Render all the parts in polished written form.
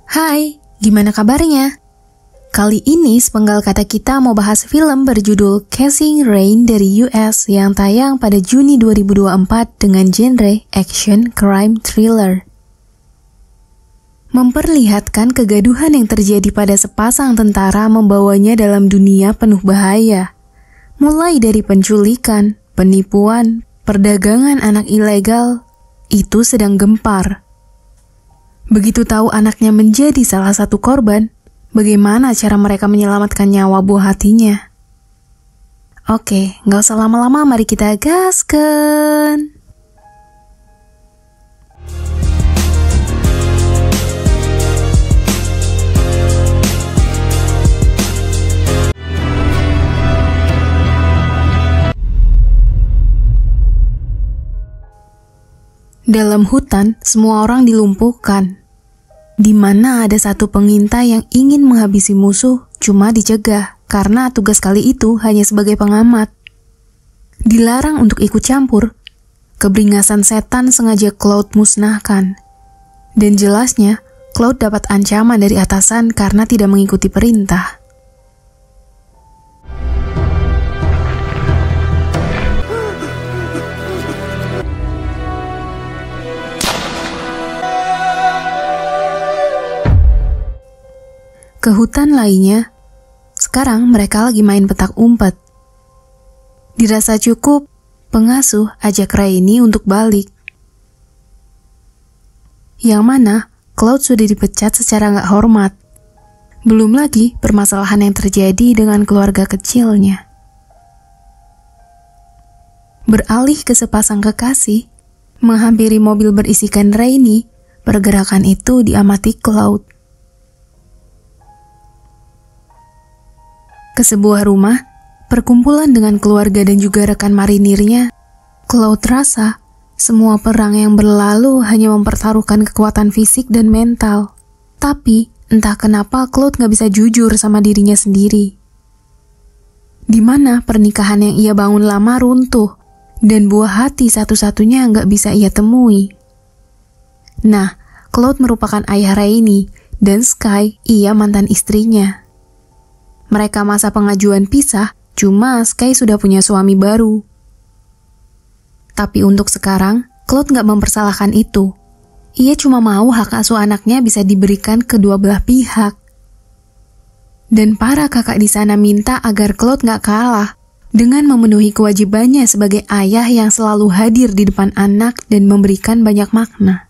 Hai, gimana kabarnya? Kali ini sepenggal kata kita mau bahas film berjudul Chasing Rain dari US yang tayang pada Juni 2024 dengan genre action crime thriller. Memperlihatkan kegaduhan yang terjadi pada sepasang tentara membawanya dalam dunia penuh bahaya. Mulai dari penculikan, penipuan, perdagangan anak ilegal, itu sedang gempar. Begitu tahu anaknya menjadi salah satu korban, bagaimana cara mereka menyelamatkan nyawa buah hatinya? Oke, nggak usah lama-lama, mari kita gaskan! Dalam hutan, semua orang dilumpuhkan. Di mana ada satu pengintai yang ingin menghabisi musuh, cuma dicegah karena tugas kali itu hanya sebagai pengamat. Dilarang untuk ikut campur, keberingasan setan sengaja Cloud musnahkan. Dan jelasnya, Cloud dapat ancaman dari atasan karena tidak mengikuti perintah. Ke hutan lainnya, sekarang mereka lagi main petak umpet. Dirasa cukup, pengasuh ajak Rainy untuk balik. Yang mana, Cloud sudah dipecat secara nggak hormat. Belum lagi permasalahan yang terjadi dengan keluarga kecilnya. Beralih ke sepasang kekasih, menghampiri mobil berisikan Rainy, pergerakan itu diamati Cloud. Ke sebuah rumah, perkumpulan dengan keluarga dan juga rekan marinirnya, Cloud rasa semua perang yang berlalu hanya mempertaruhkan kekuatan fisik dan mental. Tapi, entah kenapa Cloud gak bisa jujur sama dirinya sendiri. Di mana pernikahan yang ia bangun lama runtuh, dan buah hati satu-satunya gak bisa ia temui. Nah, Cloud merupakan ayah Rainy, dan Sky ia mantan istrinya. Mereka masa pengajuan pisah, cuma Sky sudah punya suami baru. Tapi untuk sekarang, Cloud gak mempersalahkan itu. Ia cuma mau hak asuh anaknya bisa diberikan kedua belah pihak. Dan para kakak di sana minta agar Cloud gak kalah dengan memenuhi kewajibannya sebagai ayah yang selalu hadir di depan anak dan memberikan banyak makna.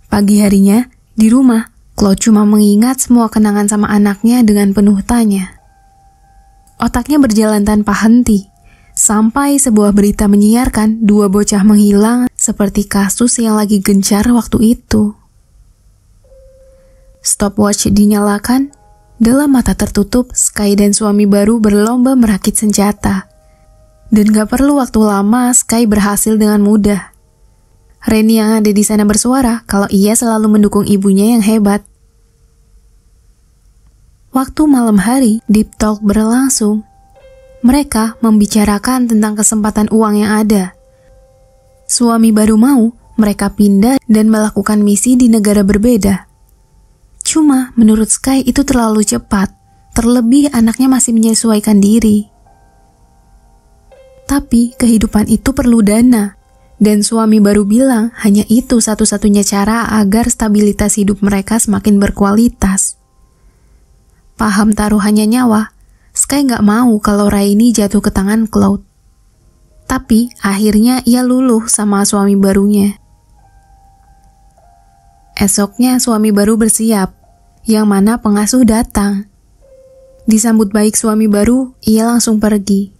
Pagi harinya, di rumah, Cloud cuma mengingat semua kenangan sama anaknya dengan penuh tanya. Otaknya berjalan tanpa henti, sampai sebuah berita menyiarkan 2 bocah menghilang seperti kasus yang lagi gencar waktu itu. Stopwatch dinyalakan, dalam mata tertutup, Sky dan suami baru berlomba merakit senjata. Dan gak perlu waktu lama, Sky berhasil dengan mudah. Rainy yang ada di sana bersuara kalau ia selalu mendukung ibunya yang hebat. Waktu malam hari, Deep Talk berlangsung. Mereka membicarakan tentang kesempatan uang yang ada. Suami baru mau mereka pindah dan melakukan misi di negara berbeda. Cuma menurut Sky itu terlalu cepat, terlebih anaknya masih menyesuaikan diri. Tapi kehidupan itu perlu dana, dan suami baru bilang hanya itu satu-satunya cara agar stabilitas hidup mereka semakin berkualitas. Paham taruhannya nyawa, Sky gak mau kalau Rainy jatuh ke tangan Cloud. Tapi akhirnya ia luluh sama suami barunya. Esoknya suami baru bersiap, yang mana pengasuh datang. Disambut baik suami baru, ia langsung pergi.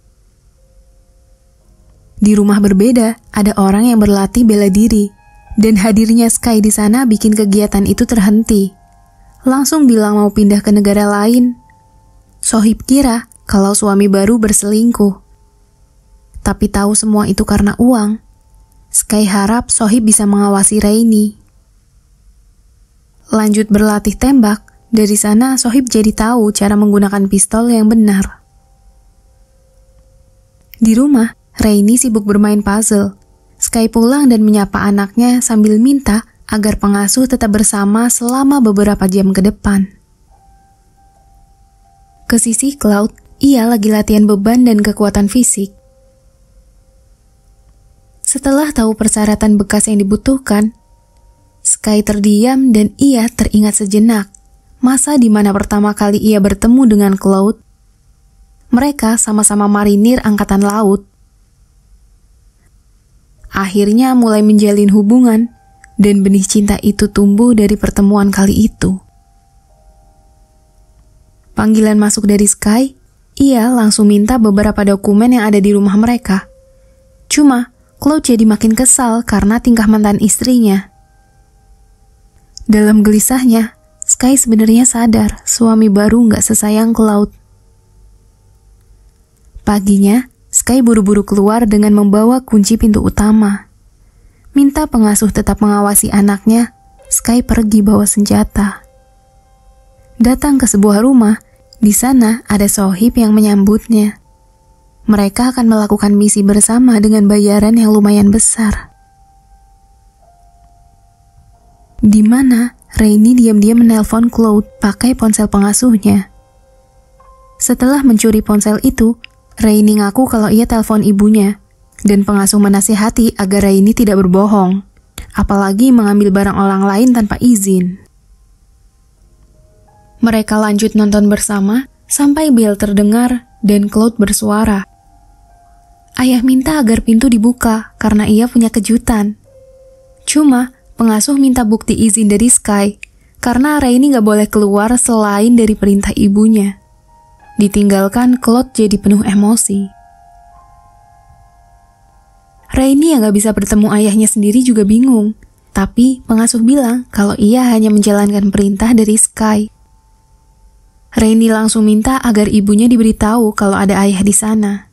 Di rumah berbeda, ada orang yang berlatih bela diri, dan hadirnya Sky di sana bikin kegiatan itu terhenti. Langsung bilang mau pindah ke negara lain. Sohib kira kalau suami baru berselingkuh. Tapi tahu semua itu karena uang. Sky harap Sohib bisa mengawasi Rainy. Lanjut berlatih tembak, dari sana Sohib jadi tahu cara menggunakan pistol yang benar. Di rumah, Rainy sibuk bermain puzzle. Sky pulang dan menyapa anaknya sambil minta agar pengasuh tetap bersama selama beberapa jam ke depan. Ke sisi Cloud, ia lagi latihan beban dan kekuatan fisik. Setelah tahu persyaratan bekas yang dibutuhkan, Sky terdiam dan ia teringat sejenak masa di mana pertama kali ia bertemu dengan Cloud. Mereka sama-sama marinir angkatan laut. Akhirnya mulai menjalin hubungan dan benih cinta itu tumbuh dari pertemuan kali itu. Panggilan masuk dari Sky, ia langsung minta beberapa dokumen yang ada di rumah mereka. Cuma, Cloud jadi makin kesal karena tingkah mantan istrinya. Dalam gelisahnya, Sky sebenarnya sadar suami baru nggak sesayang Cloud. Paginya, Sky buru-buru keluar dengan membawa kunci pintu utama. Minta pengasuh tetap mengawasi anaknya, Sky pergi bawa senjata. Datang ke sebuah rumah, di sana ada Sohib yang menyambutnya. Mereka akan melakukan misi bersama dengan bayaran yang lumayan besar. Di mana Rainy diam-diam menelpon Cloud pakai ponsel pengasuhnya. Setelah mencuri ponsel itu, Rainy ngaku kalau ia telepon ibunya, dan pengasuh menasihati agar Rainy tidak berbohong, apalagi mengambil barang orang lain tanpa izin. Mereka lanjut nonton bersama sampai bel terdengar dan Cloud bersuara. Ayah minta agar pintu dibuka karena ia punya kejutan. Cuma, pengasuh minta bukti izin dari Sky karena Rainy gak boleh keluar selain dari perintah ibunya. Ditinggalkan, Cloud jadi penuh emosi. Rainy yang gak bisa bertemu ayahnya sendiri juga bingung. Tapi pengasuh bilang kalau ia hanya menjalankan perintah dari Sky. Rainy langsung minta agar ibunya diberitahu kalau ada ayah di sana.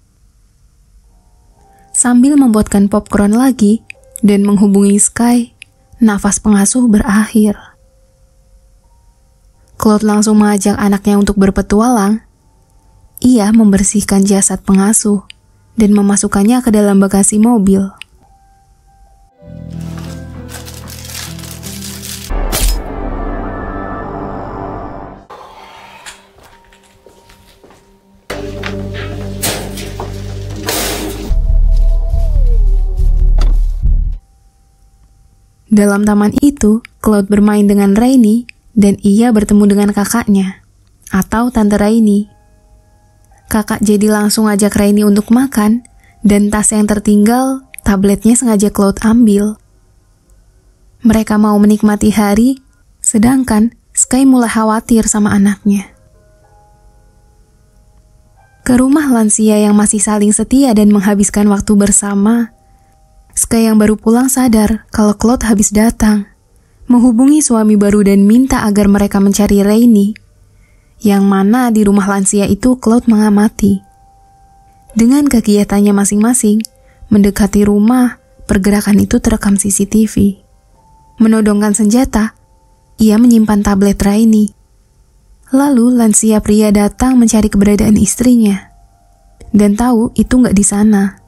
Sambil membuatkan popcorn lagi dan menghubungi Sky, nafas pengasuh berakhir. Cloud langsung mengajak anaknya untuk berpetualang. Ia membersihkan jasad pengasuh dan memasukkannya ke dalam bagasi mobil. Dalam taman itu, Cloud bermain dengan Rainy dan ia bertemu dengan kakaknya, atau Tante Rainy. Kakak jadi langsung ajak Rainy untuk makan, dan tas yang tertinggal, tabletnya sengaja Cloud ambil. Mereka mau menikmati hari, sedangkan Sky mulai khawatir sama anaknya. Ke rumah lansia yang masih saling setia dan menghabiskan waktu bersama, Sky yang baru pulang sadar kalau Cloud habis datang, menghubungi suami baru dan minta agar mereka mencari Rainy. Yang mana di rumah lansia itu Cloud mengamati. Dengan kegiatannya masing-masing, mendekati rumah, pergerakan itu terekam CCTV. Menodongkan senjata, ia menyimpan tablet Rainy. Lalu lansia pria datang mencari keberadaan istrinya. Dan tahu itu nggak di sana.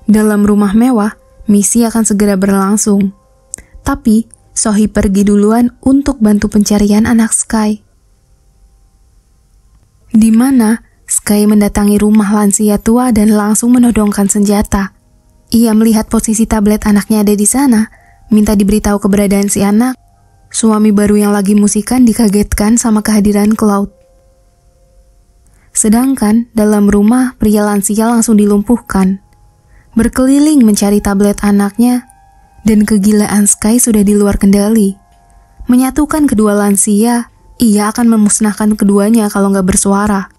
Dalam rumah mewah, misi akan segera berlangsung. Tapi, Sohib pergi duluan untuk bantu pencarian anak Sky. Di mana Sky mendatangi rumah lansia tua dan langsung menodongkan senjata. Ia melihat posisi tablet anaknya ada di sana, minta diberitahu keberadaan si anak. Suami baru yang lagi musikan dikagetkan sama kehadiran Cloud. Sedangkan dalam rumah pria lansia langsung dilumpuhkan. Berkeliling mencari tablet anaknya, dan kegilaan Sky sudah di luar kendali. Menyatukan kedua lansia, ia akan memusnahkan keduanya kalau nggak bersuara.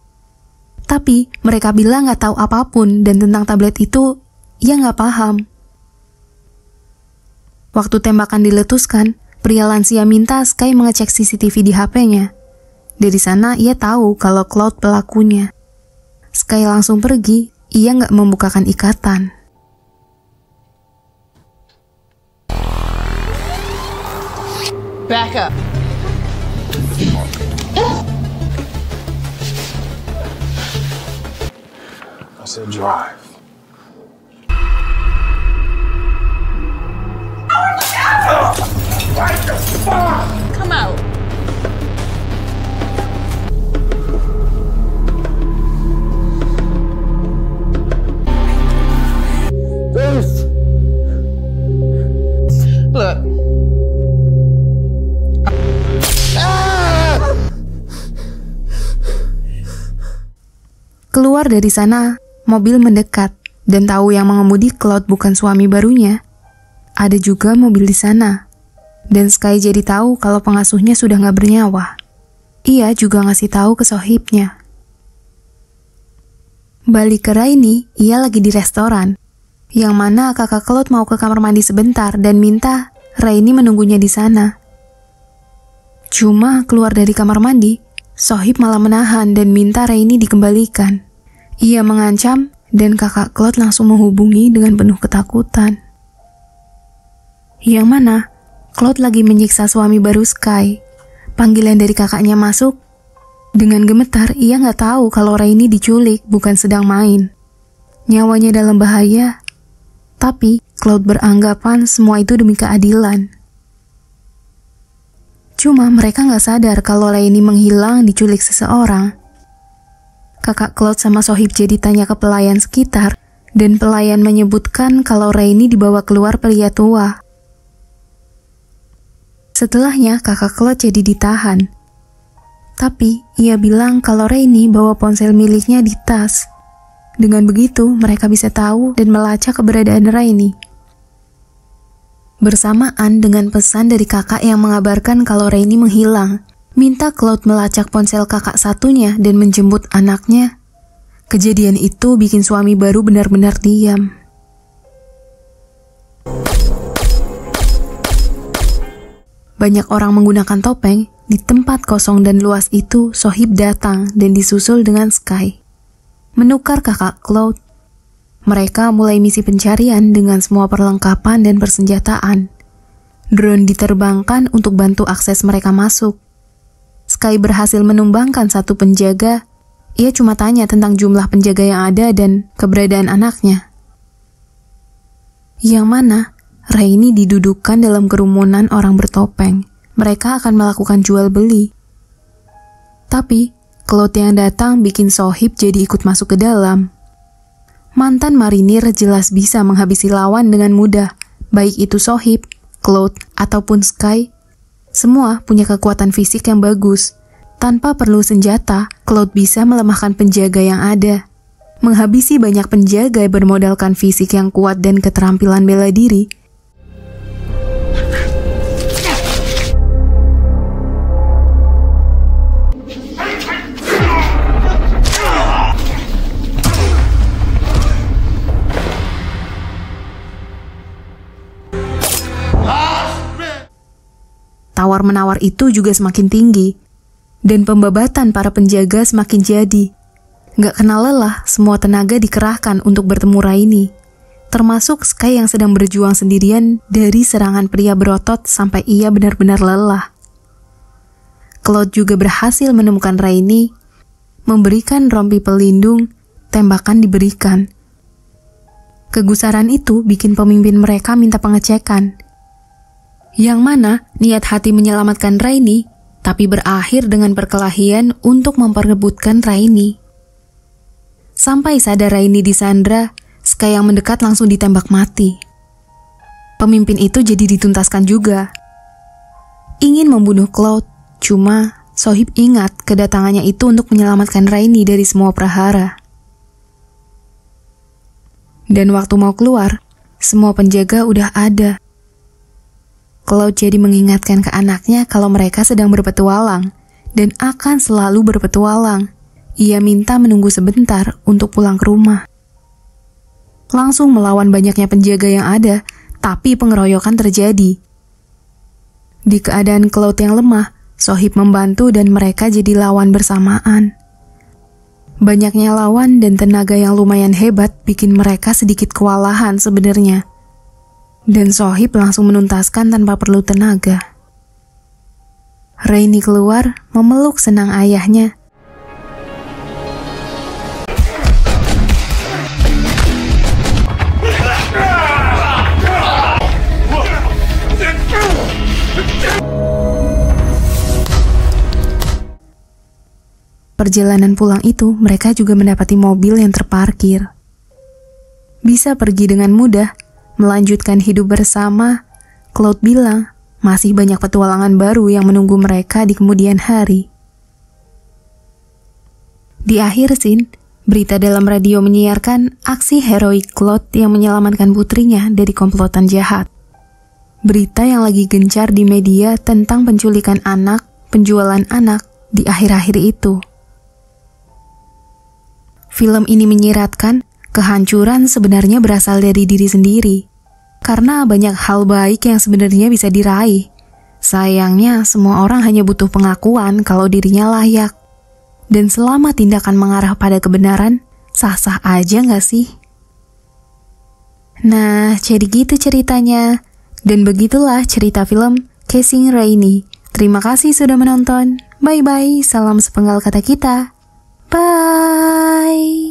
Tapi mereka bilang nggak tahu apapun dan tentang tablet itu, ia nggak paham. Waktu tembakan diletuskan, pria lansia minta Sky mengecek CCTV di HP-nya. Dari sana ia tahu kalau Cloud pelakunya. Sky langsung pergi, ia nggak membukakan ikatan. Back up. I said drive. Keluar dari sana, mobil mendekat, dan tahu yang mengemudi Cloud bukan suami barunya. Ada juga mobil di sana, dan Sky jadi tahu kalau pengasuhnya sudah gak bernyawa. Ia juga ngasih tahu ke Sohibnya. Balik ke Rainy, ia lagi di restoran, yang mana kakak Cloud mau ke kamar mandi sebentar dan minta Rainy menunggunya di sana. Cuma keluar dari kamar mandi, Sohib malah menahan dan minta Rainy dikembalikan. Ia mengancam dan kakak Cloud langsung menghubungi dengan penuh ketakutan. Yang mana Cloud lagi menyiksa suami baru Sky. Panggilan dari kakaknya masuk. Dengan gemetar, ia nggak tahu kalau Rainy diculik, bukan sedang main. Nyawanya dalam bahaya. Tapi Cloud beranggapan semua itu demi keadilan. Cuma mereka nggak sadar kalau Rainy menghilang diculik seseorang. Kakak Cloud sama Sohib jadi tanya ke pelayan sekitar, dan pelayan menyebutkan kalau Rainy dibawa keluar pria tua. Setelahnya kakak Cloud jadi ditahan. Tapi ia bilang kalau Rainy bawa ponsel miliknya di tas. Dengan begitu mereka bisa tahu dan melacak keberadaan Rainy. Bersamaan dengan pesan dari kakak yang mengabarkan kalau Rainy menghilang, minta Cloud melacak ponsel kakak satunya dan menjemput anaknya. Kejadian itu bikin suami baru benar-benar diam. Banyak orang menggunakan topeng. Di tempat kosong dan luas itu, Sohib datang dan disusul dengan Sky. Menukar kakak Cloud. Mereka mulai misi pencarian dengan semua perlengkapan dan persenjataan. Drone diterbangkan untuk bantu akses mereka masuk. Sky berhasil menumbangkan satu penjaga. Ia cuma tanya tentang jumlah penjaga yang ada dan keberadaan anaknya. Yang mana Rainy didudukkan dalam kerumunan orang bertopeng. Mereka akan melakukan jual beli. Tapi Cloud yang datang bikin Sohib jadi ikut masuk ke dalam. Mantan marinir jelas bisa menghabisi lawan dengan mudah, baik itu Sohib, Cloud, ataupun Sky. Semua punya kekuatan fisik yang bagus. Tanpa perlu senjata, Cloud bisa melemahkan penjaga yang ada. Menghabisi banyak penjaga bermodalkan fisik yang kuat dan keterampilan bela diri. Tawar-menawar itu juga semakin tinggi, dan pembabatan para penjaga semakin jadi. Nggak kenal lelah, semua tenaga dikerahkan untuk bertemu Rainy, termasuk Sky yang sedang berjuang sendirian dari serangan pria berotot sampai ia benar-benar lelah. Cloud juga berhasil menemukan Rainy, memberikan rompi pelindung, tembakan diberikan. Kegusaran itu bikin pemimpin mereka minta pengecekan. Yang mana niat hati menyelamatkan Rainy, tapi berakhir dengan perkelahian untuk memperebutkan Rainy. Sampai sadar Rainy disandra, Sky yang mendekat langsung ditembak mati. Pemimpin itu jadi dituntaskan juga. Ingin membunuh Cloud, cuma Sohib ingat kedatangannya itu untuk menyelamatkan Rainy dari semua prahara. Dan waktu mau keluar, semua penjaga udah ada. Cloud jadi mengingatkan ke anaknya kalau mereka sedang berpetualang dan akan selalu berpetualang. Ia minta menunggu sebentar untuk pulang ke rumah. Langsung melawan banyaknya penjaga yang ada, tapi pengeroyokan terjadi. Di keadaan Cloud yang lemah, Sohib membantu dan mereka jadi lawan bersamaan. Banyaknya lawan dan tenaga yang lumayan hebat bikin mereka sedikit kewalahan sebenarnya. Dan Sohib langsung menuntaskan tanpa perlu tenaga. Rainy keluar, memeluk senang ayahnya. Perjalanan pulang itu, mereka juga mendapati mobil yang terparkir. Bisa pergi dengan mudah, melanjutkan hidup bersama. Cloud bilang, masih banyak petualangan baru yang menunggu mereka di kemudian hari. Di akhir scene, Berita dalam radio menyiarkan aksi heroik Claude yang menyelamatkan putrinya dari komplotan jahat. Berita yang lagi gencar di media tentang penculikan anak, penjualan anak di akhir-akhir itu. Film ini menyiratkan kehancuran sebenarnya berasal dari diri sendiri. Karena banyak hal baik yang sebenarnya bisa diraih. Sayangnya semua orang hanya butuh pengakuan kalau dirinya layak. Dan selama tindakan mengarah pada kebenaran, sah-sah aja gak sih? Nah, jadi gitu ceritanya. Dan begitulah cerita film Casing Rainy. Terima kasih sudah menonton. Bye-bye, salam sepenggal kata kita. Bye!